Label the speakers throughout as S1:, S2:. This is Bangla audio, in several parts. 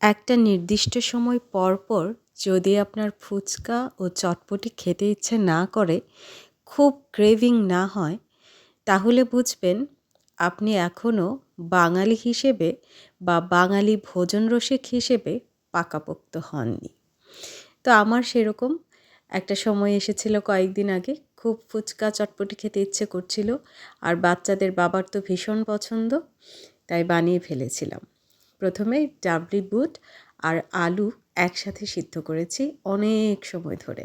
S1: একটা নির্দিষ্ট সময় পর পর যদি আপনার ফুচকা ও চটপটি খেতে ইচ্ছে না করে, খুব ক্রেভিং না হয়, তাহলে বুঝবেন আপনি এখনও বাঙালি হিসেবে বা বাঙালি ভোজনরসিক হিসেবে পাকাপোক্ত হননি। তো আমার সেরকম একটা সময় এসেছিল কয়েকদিন আগে, খুব ফুচকা চটপটি খেতে ইচ্ছে করছিল, আর বাচ্চাদের বাবার তো ভীষণ পছন্দ, তাই বানিয়ে ফেলেছিলাম। প্রথমে ডাবলি বুট আর আলু একসাথে সিদ্ধ করেছি অনেক সময় ধরে।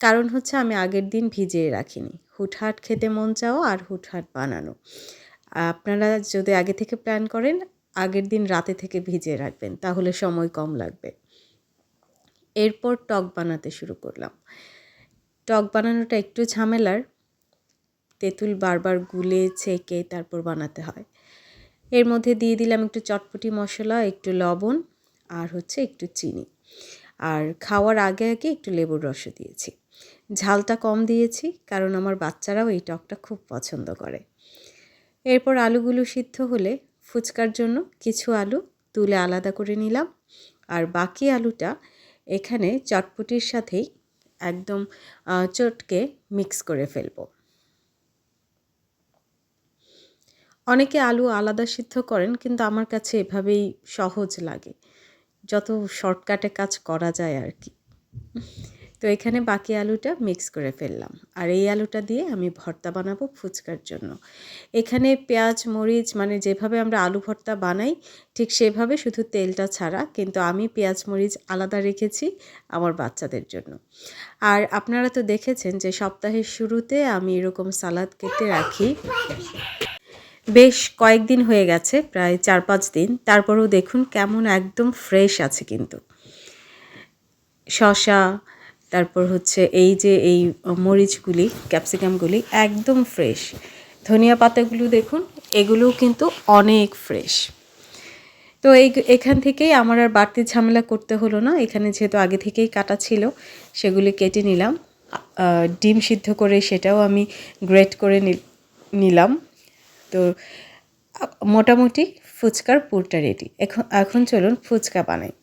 S1: কারণ হচ্ছে আমি আগের দিন ভিজিয়ে রাখিনি, হুটহাট খেতে মন চাওয়া আর হুটহাট বানানো। আপনারা যদি আগে থেকে প্ল্যান করেন, আগের দিন রাতে থেকে ভিজিয়ে রাখবেন, তাহলে সময় কম লাগবে। এরপর টক বানাতে শুরু করলাম। টক বানানোটা একটু ঝামেলার, তেঁতুল বারবার গুলে ছেঁকে তারপর বানাতে হয়। এর মধ্যে দিয়ে দিলাম একটু চটপটি মশলা, একটু লবণ আর হচ্ছে একটু চিনি, আর খাওয়ার আগে আগে একটু লেবুর রসও দিয়েছি। ঝালটা কম দিয়েছি কারণ আমার বাচ্চারাও এই টকটা খুব পছন্দ করে। এরপর আলুগুলো সিদ্ধ হলে ফুচকার জন্য কিছু আলু তুলে আলাদা করে নিলাম, আর বাকি আলুটা এখানে চটপটির সাথেই একদম চটকে মিক্স করে ফেলবো। অনেকে আলু আলাদা সিদ্ধ করেন, কিন্তু আমার কাছে এভাবেই সহজ লাগে, যত শর্টকাটে কাজ করা যায় আর কি। তো এখানে বাকি আলুটা মিক্স করে ফেললাম, আর এই আলুটা দিয়ে আমি ভর্তা বানাবো ফুচকার জন্য। এখানে পেঁয়াজ মরিচ মানে যেভাবে আমরা আলু ভর্তা বানাই ঠিক সেভাবে, শুধু তেলটা ছাড়া, কিন্তু আমি পেঁয়াজ মরিচ আলাদা রেখেছি আমার বাচ্চাদের জন্য। আর আপনারা তো দেখেছেন যে সপ্তাহের শুরুতে আমি এরকম সালাদ কেটে রাখি। বেশ কয়েকদিন হয়ে গেছে, প্রায় 4-5 দিন, তারপরেও দেখুন কেমন একদম ফ্রেশ আছে। কিন্তু শসা, তারপর হচ্ছে এই যে এই মরিচগুলি, ক্যাপসিকামগুলি একদম ফ্রেশ। ধনিয়া পাতাগুলো দেখুন, এগুলোও কিন্তু অনেক ফ্রেশ। তো এখান থেকেই আমার আর বাড়তি ঝামেলা করতে হলো না। এখানে যেহেতু আগে থেকেই কাটা ছিল, সেগুলি কেটে নিলাম। ডিম সিদ্ধ করে সেটাও আমি গ্রেট করে নিলাম। তো মোটামুটি ফুচকার পুরটা রেডি। এখন চলুন ফুচকা বানাই।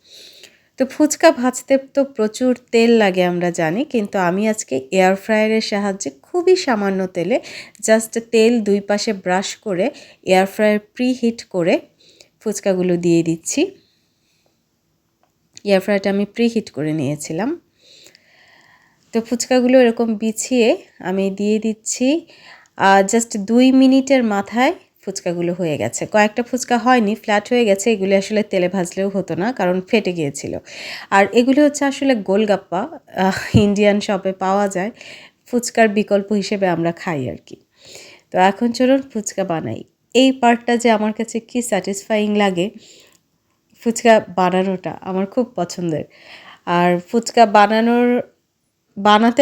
S1: তো ফুচকা ভাজতে তো প্রচুর তেল লাগে আমরা জানি, কিন্তু আমি আজকে এয়ার ফ্রায়ারের সাহায্যে খুবই সামান্য তেলে, জাস্ট তেল দুই পাশে ব্রাশ করে এয়ার ফ্রায়ার প্রিহিট করে ফুচকাগুলো দিয়ে দিচ্ছি। এয়ার ফ্রায়ারটা আমি প্রিহিট করে নিয়েছিলাম। তো ফুচকাগুলো এরকম বিছিয়ে আমি দিয়ে দিচ্ছি। জাস্ট 2 মিনিটের মাথায় ফুচকাগুলো হয়ে গেছে। কয়েকটা ফুচকা হয়নি, ফ্ল্যাট হয়ে গেছে। এগুলি আসলে তেলে ভাজলেও হতো না, কারণ ফেটে গিয়েছিল। আর এগুলি হচ্ছে আসলে গোলগাপ্পা, ইন্ডিয়ান শপে পাওয়া যায়, ফুচকার বিকল্প হিসেবে আমরা খাই আর কি। তো এখন চলুন ফুচকা বানাই। এই পার্টটা যে আমার কাছে কি স্যাটিসফাইং লাগে, ফুচকা বানানোটা আমার খুব পছন্দের। আর ফুচকা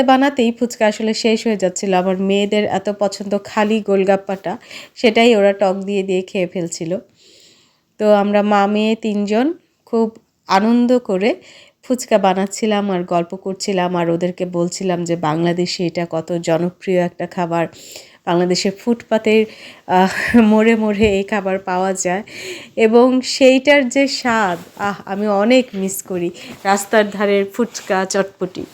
S1: বানাতেই ফুচকা আসলে শেষ হয়ে যাচ্ছিল। আমার মেয়েদের এত পছন্দ খালি গোলগাপ্পাটা, সেটাই ওরা টক দিয়ে দিয়ে খেয়ে ফেলছিল। তো আমরা মা মেয়ে 3 জন খুব আনন্দ করে ফুচকা বানাচ্ছিলাম আর গল্প করছিলাম, আর ওদেরকে বলছিলাম যে বাংলাদেশে এটা কত জনপ্রিয় একটা খাবার। বাংলাদেশের ফুটপাতের মোড়ে মোড়ে এই খাবার পাওয়া যায়, এবং সেইটার যে স্বাদ, আমি অনেক মিস করি রাস্তার ধারের ফুচকা চটপটি।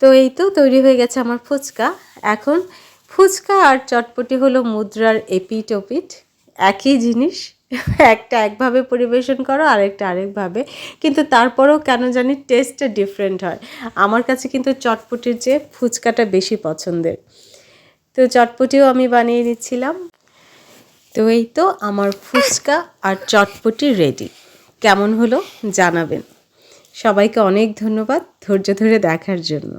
S1: তো এই তো তৈরি হয়ে গেছে আমার ফুচকা। এখন ফুচকা আর চটপটি হলো মুদ্রার এপিঠ ওপিঠ, একই জিনিস। একটা একভাবে পরিবেশন করো, আরেকটা আরেকভাবে, কিন্তু তারপরেও কেন জানি টেস্টটা ডিফারেন্ট হয়। আমার কাছে কিন্তু চটপটির চেয়ে ফুচকাটা বেশি পছন্দের। তো চটপটিও আমি বানিয়ে নিচ্ছিলাম। তো এই তো আমার ফুচকা আর চটপটি রেডি। কেমন হলো জানাবেন। সবাইকে অনেক ধন্যবাদ ধৈর্য ধরে দেখার জন্য।